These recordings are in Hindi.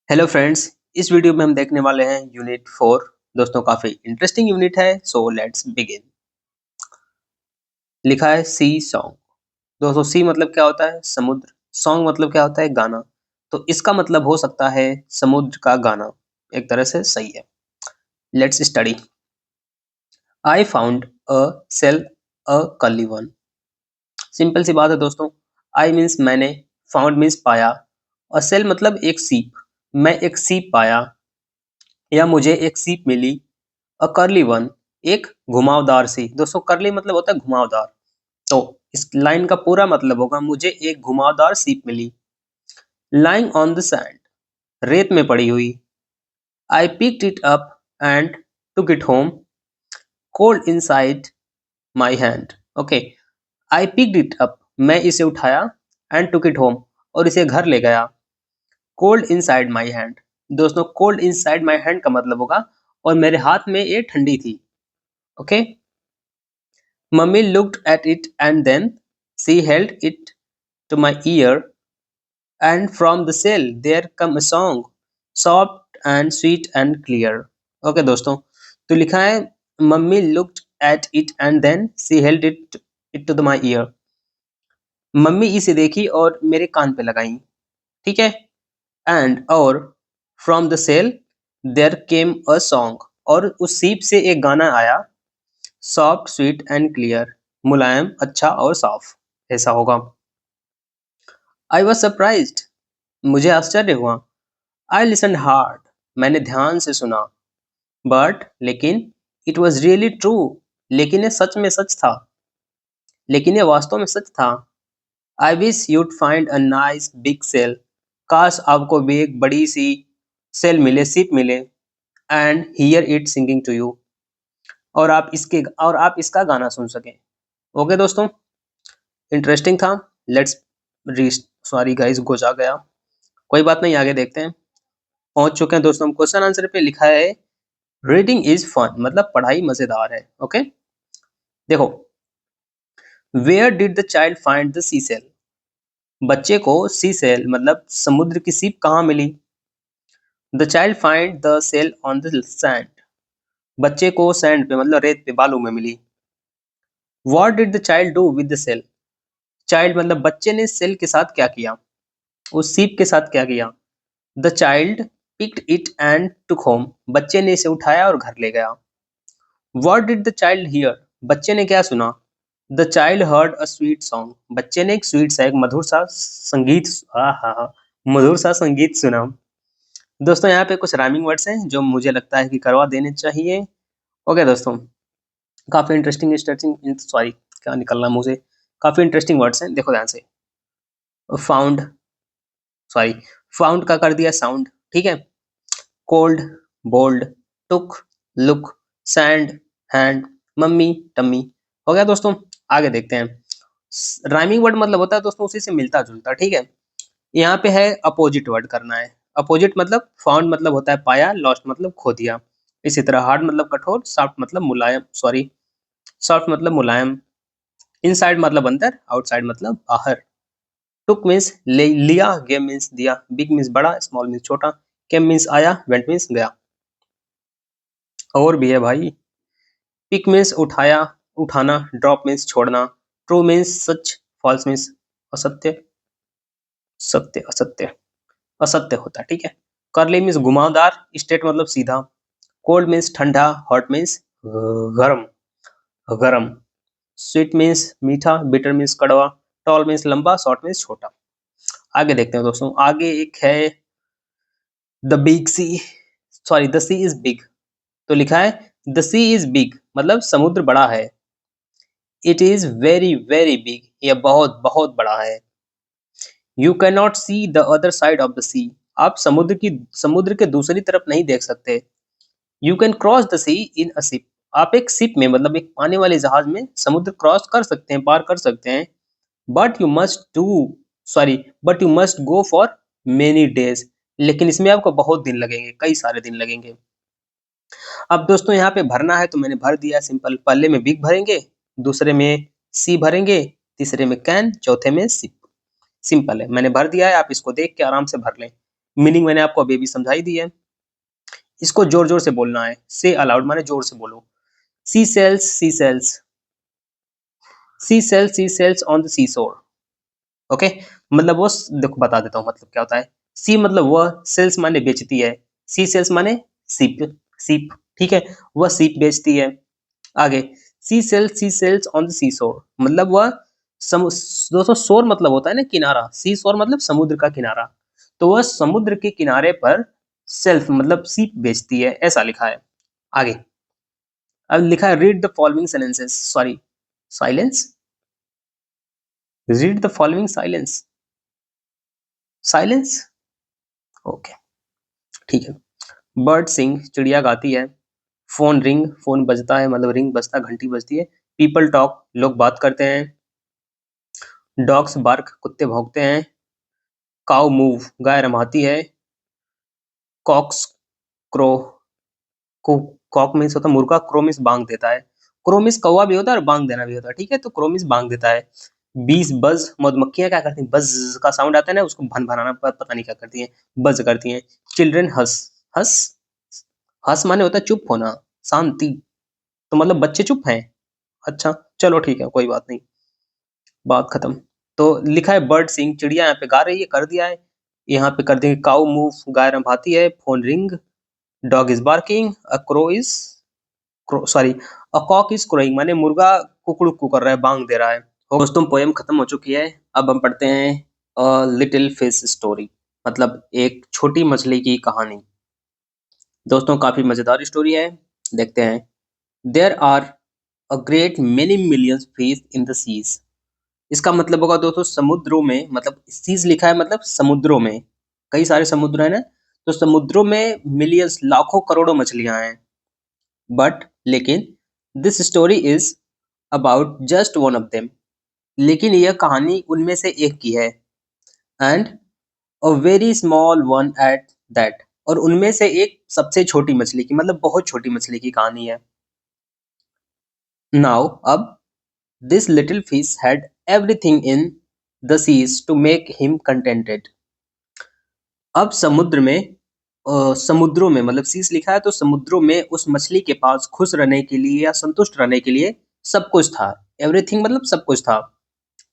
Hello friends. इस वीडियो में हम देखने वाले हैं यूनिट 4। दोस्तों काफी इंटरेस्टिंग यूनिट है, सो लेट्स बिगिन। लिखा है सी सॉन्ग। दोस्तों सी मतलब क्या होता है? समुद्र। सॉन्ग मतलब क्या होता है? गाना। तो इसका मतलब हो सकता है समुद्र का गाना। एक तरह से सही है। Let's study. I found a shell a curly one. Simple सी बात है दोस्तों। आई मीन्स मैंने, फाउंड मीन्स पाया, और सेल मतलब एक सीप। मैं एक सीप पाया या मुझे एक सीप मिली। अ कर्ली वन, एक घुमावदार सी। दोस्तों कर्ली मतलब होता है घुमावदार। तो इस लाइन का पूरा मतलब होगा मुझे एक घुमावदार सीप मिली। लाइंग ऑन द सैंड, रेत में पड़ी हुई। I picked it up and took it home, cold inside my hand. Okay, I picked it up, मैं इसे उठाया, एंड टुक इट होम, और इसे घर ले गया। कोल्ड इनसाइड माई हैंड, दोस्तों कोल्ड इनसाइड माई हैंड का मतलब होगा और मेरे हाथ में ये ठंडी थी। Okay, Mummy looked at it and then she held it to my ear, and from the cell there come a song, soft and sweet and clear. Okay दोस्तों, तो लिखा है mummy looked at it and then she held it to my ear. Mummy इसे देखी और मेरे कान पे लगाई। ठीक है। एंड और from the shell there came a song, और उस सीप से एक गाना आया। सॉफ्ट स्वीट एंड क्लियर, मुलायम अच्छा और साफ। ऐसा होगा। आई वॉज सरप्राइज्ड, मुझे आश्चर्य हुआ। आई लिसन हार्ड, मैंने ध्यान से सुना। बट लेकिन इट वॉज रियली ट्रू, लेकिन ये सच में सच था। लेकिन ये वास्तव में सच था। I wish you'd find a nice big shell, काश आपको भी एक बड़ी सी सेल मिले, सिप मिले। And hear it singing to you, और आप इसका गाना सुन सकें। ओके दोस्तों, इंटरेस्टिंग था। लेट्स री सॉरी गाइस, गोचा गया। कोई बात नहीं, आगे देखते हैं। पहुंच चुके हैं दोस्तों हम क्वेश्चन आंसर पे। लिखा है रीडिंग इज फन, मतलब पढ़ाई मजेदार है। ओके, देखो, where did the child find the sea shell. बच्चे को सी सेल मतलब समुद्र की सीप कहाँ मिली? The child find the shell on the sand, बच्चे को सैंड पे मतलब रेत पे, बालू में मिली। What did the child do with the shell, child मतलब बच्चे ने सेल के साथ क्या किया, उस सीप के साथ क्या किया? The child picked it and took home, बच्चे ने इसे उठाया और घर ले गया। What did the child here, बच्चे ने क्या सुना? The child heard a sweet song, बच्चे ने एक स्वीट सा, एक मधुर सा संगीत, मधुर सा संगीत सुना। दोस्तों यहाँ पे कुछ राइमिंग वर्ड्स हैं जो मुझे लगता है कि करवा देने चाहिए। ओके दोस्तों, काफी इंटरेस्टिंग इंटरेस्टिंग सॉरी, क्या निकलना मुझे, काफी इंटरेस्टिंग वर्ड्स हैं, देखो ध्यान से। फाउंड, सॉरी, फाउंड का कर दिया साउंड। ठीक है। Cold, bold, took, look, sand, hand, mummy, tummy. हो गया दोस्तों। आगे देखते हैं। राइमिंग वर्ड मतलब होता है दोस्तों उसी से मिलता जुलता। ठीक है। यहाँ पे है अपोजिट वर्ड करना है। अपोजिट मतलब फाउंड मतलब होता है पाया, लॉस्ट मतलब खो दिया। इसी तरह हार्ड मतलब कठोर, सॉफ्ट मतलब मुलायम, सॉरी, सॉफ्ट मतलब मुलायम। इनसाइड मतलब अंदर, आउटसाइड मतलब बाहर। टुक मीन्स लिया, गेम मीन्स दिया, बिग मीन्स बड़ा, स्मॉल मीन्स छोटा, केम मीन्स आया, वेंट मीन्स गया। और भी है भाई। पिक मीन्स उठाया, उठाना, ड्रॉप मीन्स छोड़ना, ट्रू मीन्स सच, फॉल्स मीन्स असत्य, सत्य असत्य, असत्य होता है। ठीक है। करली मीन्स घुमावदार, स्ट्रेट मतलब सीधा, कोल्ड मीन्स ठंडा, हॉट मीन्स गरम, गरम, स्वीट मीन्स मीठा, बिटर मीन्स कड़वा, टॉल मीन्स लंबा, शॉर्ट मीन्स छोटा। आगे देखते हैं दोस्तों। आगे एक है the big sea, sorry the sea is big. तो लिखा है द सी इज बिग मतलब समुद्र बड़ा है। It is very very big, यह बहुत बहुत बड़ा है। You can not see the other side of the sea, आप समुद्र के दूसरी तरफ नहीं देख सकते। You can cross the sea in a ship, आप एक शिप में मतलब एक पानी वाले जहाज में समुद्र क्रॉस कर सकते हैं, पार कर सकते हैं। But you must do, sorry, but you must go for many days, लेकिन इसमें आपको बहुत दिन लगेंगे, कई सारे दिन लगेंगे। अब दोस्तों यहाँ पे भरना है तो मैंने भर दिया सिंपल। पहले में बिग भरेंगे, दूसरे में सी भरेंगे, तीसरे में कैन, चौथे में सिप। सिंपल है, मैंने भर दिया है, आप इसको देख के आराम से भर लें। मीनिंग मैंने आपको अभी भी समझाई दी है। इसको जोर जोर से बोलना है, से अलाउड माने जोर से बोलो। Sea shells, sea shells, sea shells, sea shells on the sea shore. Okay, मतलब वो देखो बता देता हूँ मतलब क्या होता है। सी मतलब वह, सेल्स माने बेचती है, सी सेल्स माने सीप, सीप, ठीक है, वह सीप बेचती है। आगे, सी सेल्स ऑन द सी शोर, मतलब वह दोस्तों शोर मतलब होता है ना किनारा, सी शोर मतलब समुद्र का किनारा, तो वह समुद्र के किनारे पर सेल्फ मतलब सीप बेचती है, ऐसा लिखा है। आगे अब लिखा है read the following sentences, sorry silence, read the following silence, silence, okay ठीक है। बर्ड सिंग, चिड़िया गाती है। फोन रिंग, फोन बजता है मतलब रिंग बजता, घंटी बजती है। पीपल टॉक, लोग बात करते हैं। डॉग्स बार्क, कुत्ते भौंकते हैं। काउ मूव, गाय रमाती है। कॉक्स क्रो, कॉक मीन्स होता है मुर्गा, क्रो मीन्स बांग देता है। क्रो मीन्स कौवा भी होता है और बांग देना भी होता है, ठीक है, तो क्रो मीन्स बांग देता है। बीस बज, मधुमक्खियां क्या करती हैं, बज का साउंड आता है ना, उसको भन भनाना पता नहीं क्या करती हैं, बज करती हैं। चिल्ड्रन हंस, हंस, हंस माने होता है चुप होना, शांति, तो मतलब बच्चे चुप हैं। अच्छा चलो ठीक है, कोई बात नहीं, बात खत्म। तो लिखा है बर्ड सिंग, चिड़िया यहाँ पे गा रही है, कर दिया है। यहाँ पे कर देंगे काउ मूव, गाय रंभाती है। Phone ring, dog is barking, a crow is, sorry, a cock is crowing, माने मुर्गा कुकड़ू कर रहा है, बांग दे रहा है। हो दोस्तों, पोयम खत्म हो चुकी है। अब हम पढ़ते हैं अ लिटिल फिश स्टोरी, मतलब एक छोटी मछली की कहानी। दोस्तों काफी मजेदार स्टोरी है, देखते हैं। There are a great many millions fish in the seas. इसका मतलब होगा दोस्तों समुद्रों में, मतलब सीज लिखा है मतलब समुद्रों में, कई सारे समुद्र है ना, तो समुद्रों में मिलियंस लाखों करोड़ों मछलियां हैं। बट लेकिन this story is about just one of them, लेकिन यह कहानी उनमें से एक की है। And a very small one at that, और उनमें से एक सबसे छोटी मछली की, मतलब बहुत छोटी मछली की कहानी है। नाउ अब, this little fish had everything in the seas to make him contented. अब समुद्र में, समुद्रों में मतलब सीस लिखा है तो समुद्रों में उस मछली के पास खुश रहने के लिए या संतुष्ट रहने के लिए सब कुछ था। एवरीथिंग मतलब सब कुछ था।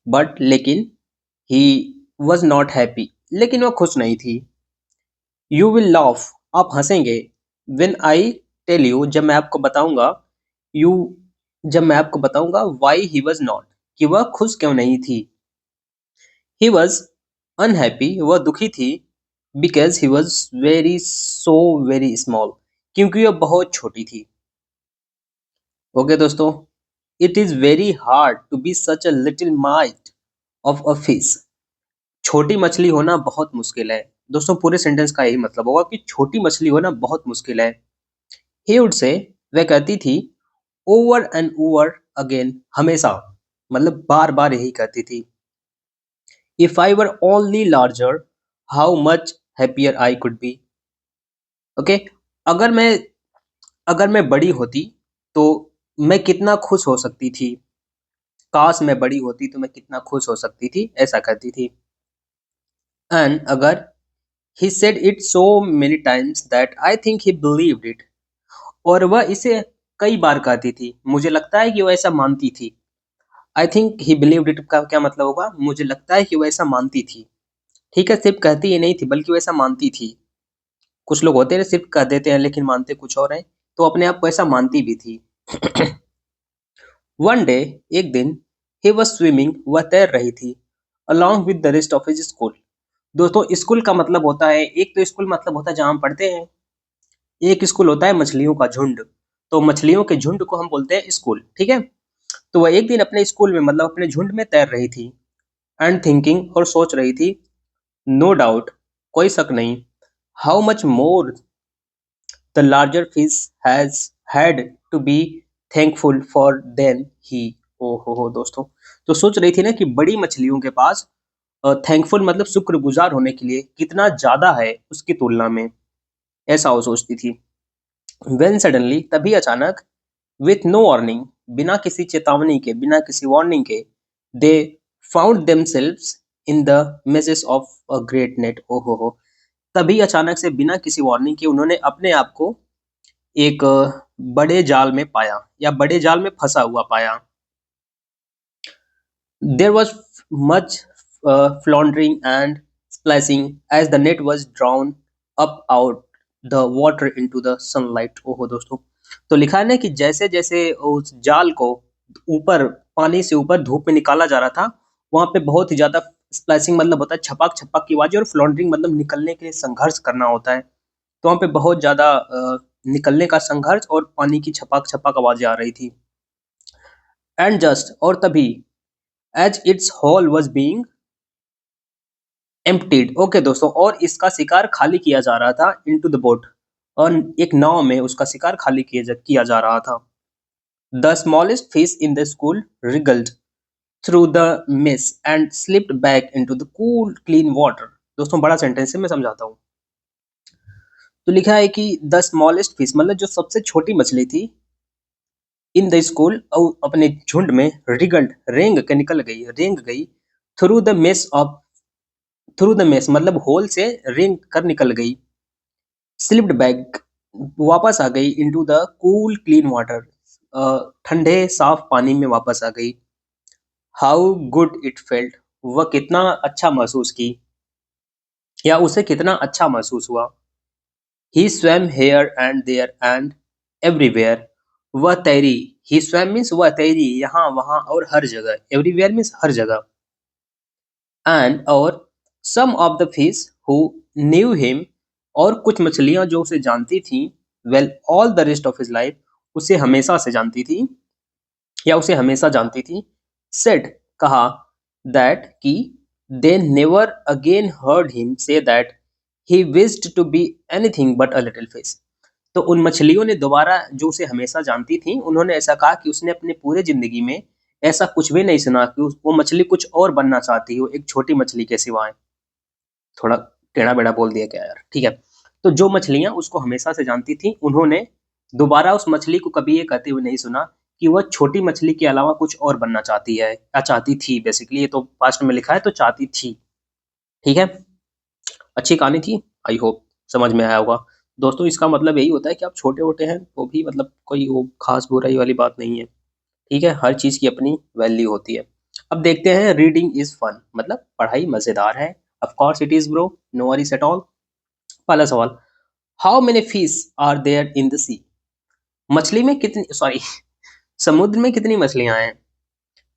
बट लेकिन ही वॉज नॉट हैप्पी, लेकिन वह खुश नहीं थी। यू विल लाफ, आप हंसेंगे। वेन आई टेल यू, जब मैं आपको बताऊंगा। यू, जब मैं आपको बताऊंगा वाई ही वॉज नॉट, कि वह खुश क्यों नहीं थी। ही वॉज अनहैप्पी, वह दुखी थी। Because he was very so very small, क्योंकि वह बहुत छोटी थी। ओके दोस्तों, it is very hard to be such a little mite of a fish. छोटी मछली होना बहुत मुश्किल है। दोस्तों पूरे सेंटेंस का यही मतलब होगा कि छोटी मछली होना बहुत मुश्किल है। ही वुड से, वह कहती थी, ओवर एंड ओवर अगेन, हमेशा, मतलब बार बार यही कहती थी। If I were only larger, how much happier I could be. Okay, अगर मैं अगर मैं बड़ी होती तो मैं कितना खुश हो सकती थी। काश मैं बड़ी होती तो मैं कितना खुश हो सकती थी, ऐसा कहती थी। एंड अगर, he said it so many times that I think he believed it, और वह इसे कई बार कहती थी, मुझे लगता है कि वह ऐसा मानती थी। I think he believed it का क्या मतलब होगा, मुझे लगता है कि वह ऐसा मानती थी। ठीक है, सिर्फ कहती ही नहीं थी बल्कि वह ऐसा मानती थी। कुछ लोग होते हैं सिर्फ कह देते हैं लेकिन मानते कुछ और हैं, तो अपने आप को ऐसा मानती भी थी। वन डे, एक दिन, ही वॉज स्विमिंग, वह तैर रही थी, along with the rest of his school. दोस्तों स्कूल का मतलब होता है, एक तो स्कूल मतलब होता है जहाँ हम पढ़ते हैं, एक स्कूल होता है मछलियों का झुंड, तो मछलियों के झुंड को हम बोलते हैं स्कूल, ठीक है। तो वह एक दिन अपने स्कूल में मतलब अपने झुंड में तैर रही थी। एंड थिंकिंग, और सोच रही थी। नो डाउट, कोई शक नहीं। How much more the larger fish has had to be thankful for then he. ओ हो दोस्तों, तो सोच रही थी ना कि बड़ी मछलियों के पास थैंकफुल मतलब शुक्रगुजार होने के लिए कितना ज्यादा है उसकी तुलना में, ऐसा वो सोचती थी। वेन सडनली, तभी अचानक, विथ नो वार्निंग, बिना किसी चेतावनी के, बिना किसी वार्निंग के, they found themselves in the meshes of a great net. ओ हो, तभी अचानक से बिना किसी वार्निंग के उन्होंने अपने आप को एक बड़े जाल में पाया या बड़े जाल में फंसा हुआ पाया। There was much floundering and splashing as the net was drawn up out the water into the sunlight। ओहो दोस्तों, तो लिखा है ना कि जैसे जैसे उस जाल को ऊपर पानी से ऊपर धूप में निकाला जा रहा था, वहां पे बहुत ही ज्यादा स्प्लैशिंग मतलब होता है छपाक छपाक की आवाज, और फ्लॉन्डरिंग मतलब निकलने के लिए संघर्ष करना होता है। तो वहां पे बहुत ज्यादा निकलने का संघर्ष और पानी की छपाक छपाक आवाजें आ रही थी। एंड जस्ट और तभी as its hole was being emptied. Okay दोस्तों, और इसका शिकार खाली किया जा रहा था इनटू द बोट, और एक नाव में उसका शिकार खाली किया जा रहा था। The smallest fish in the school रिगल्ड through the miss and slipped back into the cool clean water. दोस्तों बड़ा सेंटेंस है, मैं समझाता हूँ। तो लिखा है कि द स्मॉलेस्ट फिश मतलब जो सबसे छोटी मछली थी, इन द स्कूल और अपने झुंड में, रिगल्ड रेंग गई through the mess of through the mess मतलब होल से रेंग कर निकल गई। स्लिप्ड बैक वापस आ गई into the cool clean water, ठंडे साफ पानी में वापस आ गई। हाउ गुड इट फेल्ट, वह कितना अच्छा महसूस की या उसे कितना अच्छा महसूस हुआ। He swam here and there and everywhere, वह तैरी, ही स्वैम मीन्स वह तैरी यहाँ वहां और हर जगह, एवरीवेयर मीन्स हर जगह। एंड और some of the fish who knew him, और कुछ मछलियां जो उसे जानती थी, well all the rest of his life, उसे हमेशा से जानती थी या उसे हमेशा जानती थी, सेड कहा, दैट कि they never again heard him say that he wished to be anything but a little fish. तो उन मछलियों ने दोबारा, जो उसे हमेशा जानती थी, उन्होंने ऐसा कहा कि उसने अपने पूरे जिंदगी में ऐसा कुछ भी नहीं सुना कि वो मछली कुछ और बनना चाहती हो एक छोटी मछली के सिवाय। थोड़ा टेढ़ा बेड़ा बोल दिया क्या यार, ठीक है। तो जो मछलियां उसको हमेशा से जानती थी, उन्होंने दोबारा उस मछली को कभी ये कहते हुए नहीं सुना कि वह छोटी मछली के अलावा कुछ और बनना चाहती है या चाहती थी। बेसिकली ये तो पास्ट में लिखा है, तो चाहती थी, ठीक है। अच्छी कहानी थी, आई होप समझ में आया होगा। दोस्तों इसका मतलब यही होता है कि आप छोटे छोटे हैं तो भी मतलब कोई वो खास बुराई वाली बात नहीं है, ठीक है। हर चीज की अपनी वैल्यू होती है। अब देखते हैं, रीडिंग इज फन मतलब पढ़ाई मजेदार है। Of course it is bro, no worries at all. पहला सवाल, how many fish are there in the sea, मछली में कितनी, सॉरी समुद्र में कितनी मछलियां हैं।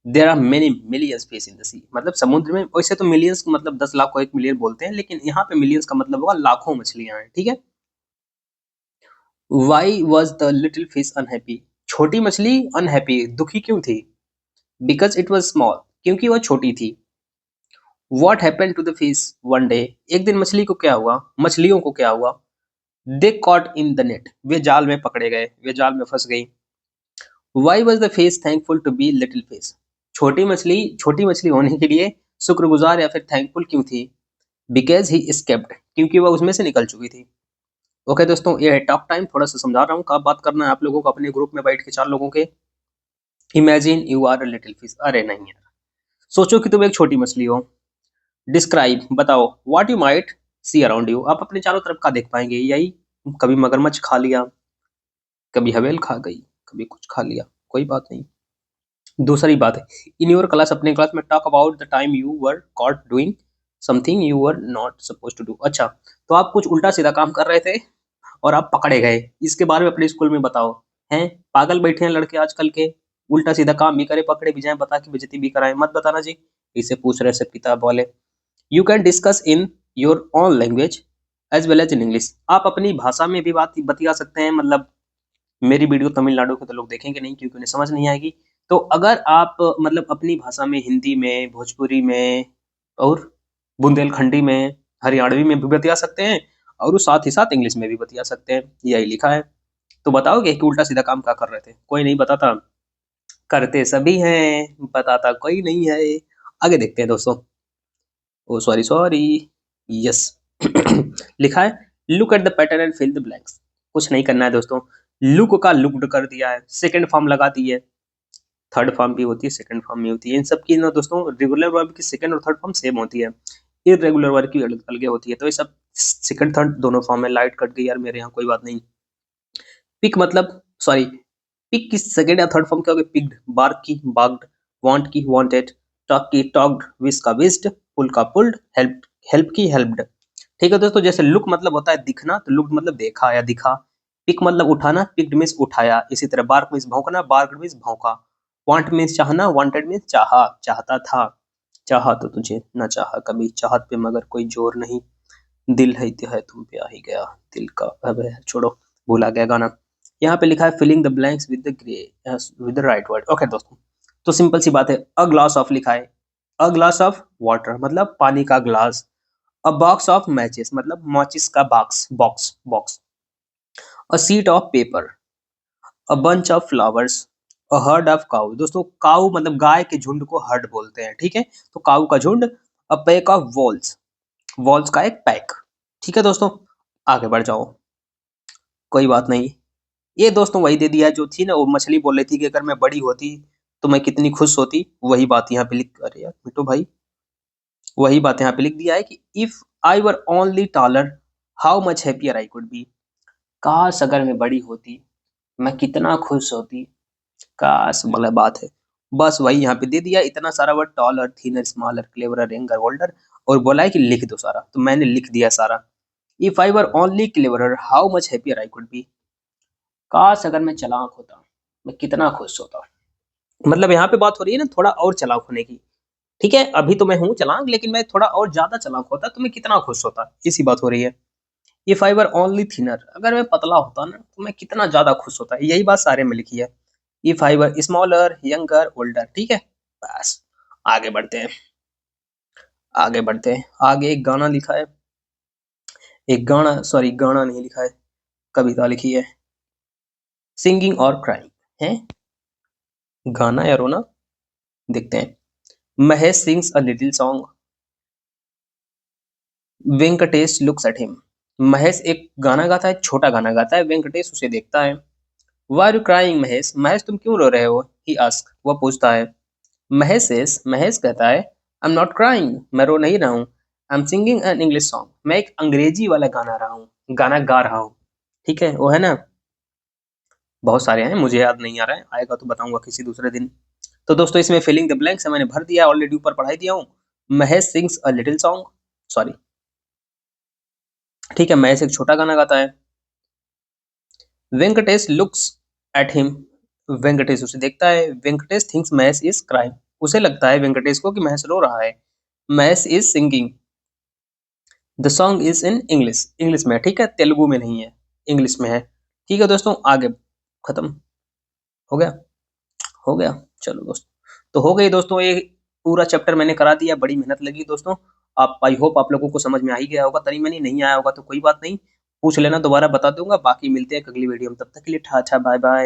There are many millions fish in the sea, मतलब समुद्र में, वैसे तो मिलियंस का मतलब 10 लाख को 1 मिलियन बोलते हैं, लेकिन यहाँ पे मिलियंस का मतलब होगा लाखों मछलियां हैं, ठीक है। Y was the little fish unhappy, छोटी मछली अनहैप्पी दुखी क्यों थी। बिकॉज इट वॉज स्मॉल, क्योंकि वह छोटी थी। What happen to the fish one day, एक दिन मछली को क्या हुआ, मछलियों को क्या हुआ। They caught in the net, वे जाल में पकड़े गए, वे जाल में फंस गई। Why was the fish thankful to be little fish, छोटी मछली होने के लिए शुक्रगुजार या फिर थैंकफुल क्यों थी। बिकॉज ही स्केप्ड, क्योंकि वह उसमें से निकल चुकी थी। ओके दोस्तों, ये है टॉक टाइम, थोड़ा सा समझा रहा हूँ, कब बात करना है आप लोगों को अपने ग्रुप में बैठ के 4 लोगों के। Imagine you are a little fish, अरे नहीं यार, सोचो कि तुम एक छोटी मछली हो। डिस्क्राइब, बताओ, what you might see around you, आप अपने चारों तरफ का देख पाएंगे, यही कभी मगरमच्छ खा लिया, कभी हवेल खा गई, कभी कुछ खा लिया, कोई बात नहीं। दूसरी बात है, इन योर क्लास, अपने क्लास में, talk about the time you were caught doing something you were not suppose to do. अच्छा, तो आप कुछ उल्टा सीधा काम कर रहे थे और आप पकड़े गए, इसके बारे में अपने स्कूल में बताओ। हैं पागल बैठे हैं लड़के आजकल के, उल्टा सीधा काम भी करे, पकड़े भी जाए, बता के बेइज्जती भी कराए, मत बताना जी। इसे पूछ रहे सब किताब वाले। You can discuss in your own language as well as in English, आप अपनी भाषा में भी बात बतिया सकते हैं, मतलब मेरी वीडियो तमिलनाडु के तो लोग देखेंगे नहीं क्योंकि उन्हें समझ नहीं आएगी। तो अगर आप मतलब अपनी भाषा में, हिंदी में, भोजपुरी में और बुंदेलखंडी में, हरियाणवी में भी बतिया सकते हैं, और वो साथ ही साथ इंग्लिश में भी बतिया सकते हैं, यही लिखा है। तो बताओगे कि उल्टा सीधा काम क्या कर रहे थे, कोई नहीं बताता, करते सभी हैं, बताता कोई नहीं है। आगे देखते हैं दोस्तों। ओ सॉरी सॉरी, यस लिखा है, look at the pattern and fill the blanks. कुछ नहीं करना है दोस्तों, लुक का लुक्ड कर दिया है, सेकंड फॉर्म लगा दी है, थर्ड फॉर्म भी होती है, सेकंड फॉर्म भी होती है, इन सब की ना दोस्तों रेगुलर वर्ब की सेकंड और थर्ड फॉर्म सेम होती है, इररेगुलर वर्ब की अलग अलग होती है। तो ये सब सेकंड थर्ड दोनों फॉर्म में। लाइट कट गई यार मेरे यहाँ, कोई बात नहीं। पिक मतलब सॉरी, पिक की सेकंड या थर्ड फॉर्म क्या होगी? पिक्ड, बार्क की बार्क्ड, वांट की वांटेड, टॉक की टॉक्ड, विश का विस्ड, पुल का पुल्ड, हेल्प हेल्प की हेल्प्ड। ठीक है दोस्तों, जैसे लुक मतलब होता है दिखना, तो लुक मतलब देखा या दिखा। पिक मतलब उठाना, पिक्ड मीन्स उठाया। इसी तरह बार्क मीन्स भौंकना, बार्क्ड मीन्स भौंका। वांट मीन्स चाहना, वांटेड मीन्स चाहा, चाहता था। चाहा तो तुझे न चाहा कभी, चाहत पे मगर कोई जोर नहीं, दिल है तो है तुम पे आ ही गया, दिल का अब है छोड़ो, भूला गया गाना। यहाँ पे लिखा है filling the blanks with the grey with the right word. Okay दोस्तों, तो सिंपल सी बात है, अ ग्लास ऑफ लिखा है, अ ग्लास ऑफ वाटर मतलब पानी का glass. A box of matches मतलब माचिस का box, box box. A seat of paper, a bunch of flowers, a herd of cow. दोस्तों काउ मतलब गाय के झुंड को हर्ड बोलते हैं, ठीक है, तो काउ का झुंड। A pack of walls, walls का एक पैक। ठीक है दोस्तों, आगे बढ़ जाओ, कोई बात नहीं। ये दोस्तों वही दे दिया जो थी ना, वो मछली बोल रही थी कि अगर मैं बड़ी होती तो मैं कितनी खुश होती, वही बात यहाँ पे लिख, अरे यार मिटो भाई, वही बात यहाँ पे लिख दिया है कि if I were only taller how much happier I could be. काश अगर मैं बड़ी होती मैं कितना खुश होती, काश मतलब बात है। बस वही यहाँ पे दे दिया, इतना सारा word, taller, thinner, smaller, cleverer, younger, older, और बोला है कि लिख दो सारा, तो मैंने लिख दिया सारा। If I were only cleverer how much happier I could be. काश अगर मैं चालाक होता मैं कितना खुश होता। मतलब यहाँ पे बात हो रही है ना थोड़ा और चालाक होने की। ठीक है, अभी तो मैं हूँ चालाक, लेकिन मैं थोड़ा और ज्यादा चालाक होता तो मैं कितना खुश होता, इसी बात हो रही है। If I were only thinner, अगर मैं पतला होता ना तो मैं कितना ज्यादा खुश होता, यही बात सारे में लिखी है। If I were smaller younger older, ठीक है। बस आगे बढ़ते हैं, आगे बढ़ते हैं। आगे एक गाना लिखा है, एक गाना, सॉरी गाना नहीं लिखा है, कविता लिखी है, सिंगिंग और क्राइंग है। गाना या रोना, देखते हैं। Mahesh sings a little song, Venkatesh looks at him. Mahesh एक गाना गाता है, छोटा गाना गाता है, वेंकटेश उसे देखता है। Why are you crying Mahesh, Mahesh तुम क्यों रो रहे हो, ही आस्क, वह पूछता है। महेश सेज, महेश कहता है, आई एम नॉट क्राइंग, मैं रो नहीं रहा हूँ, I am singing an English song, मैं एक अंग्रेजी वाला गाना रहा हूँ, गाना गा रहा हूँ। ठीक है, वो है ना, बहुत सारे हैं, मुझे याद नहीं आ रहा है, आएगा तो बताऊंगा किसी दूसरे दिन। तो दोस्तों इसमें फिलिंग द ब्लैंक्स मैंने भर दिया, ऑलरेडी ऊपर पढ़ाई दिया हूँ। Mahesh sings a little song, sorry, ठीक है, महेश एक छोटा गाना गाता है। Venkatesh looks at him, Venkatesh उसे देखता है। Venkatesh thinks Mahesh is crying, उसे लगता है वेंकटेश को कि महेश रो रहा है। Mahesh is singing, the song is in English, English में, ठीक है, तेलुगु में नहीं है, इंग्लिश में है। ठीक है दोस्तों, आगे खत्म हो गया, हो गया, चलो दोस्तों, तो हो गई दोस्तों, ये पूरा चैप्टर मैंने करा दिया, बड़ी मेहनत लगी दोस्तों। आप, आई होप आप लोगों को समझ में आ ही गया होगा, तनी मनी नहीं आया होगा तो कोई बात नहीं, पूछ लेना, दोबारा बता दूंगा। बाकी मिलते हैं अगली वीडियो में, तब तक के लिए अच्छा बाय बाय।